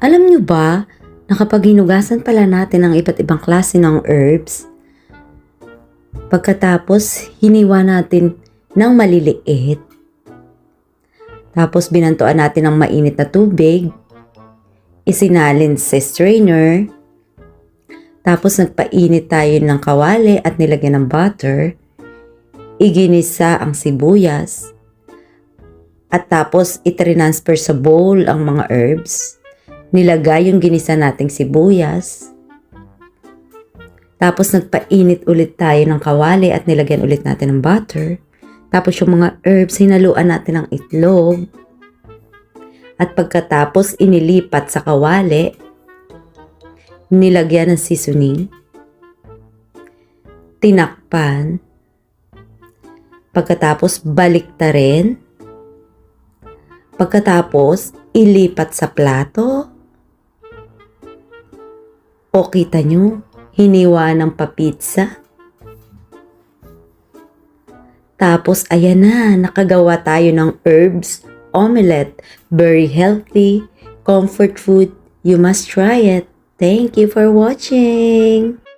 Alam nyo ba na kapag hinugasan pala natin ang iba't ibang klase ng herbs, pagkatapos hiniwa natin ng maliliit, tapos binantuan natin ng mainit na tubig, isinalin sa strainer, tapos nagpainit tayo ng kawali at nilagyan ng butter, iginisa ang sibuyas, at tapos itransfer sa bowl ang mga herbs, nilagay yung ginisa nating sibuyas, tapos nagpainit ulit tayo ng kawali at nilagyan ulit natin ng butter, tapos yung mga herbs hinaluan natin ng itlog, at pagkatapos inilipat sa kawali, nilagyan ng seasoning, tinakpan, pagkatapos baliktarin, pagkatapos ilipat sa plato. O kita nyo, hiniwa ng papitsa. Tapos ayan na, nakagawa tayo ng herbs omelette. Very healthy, comfort food. You must try it. Thank you for watching.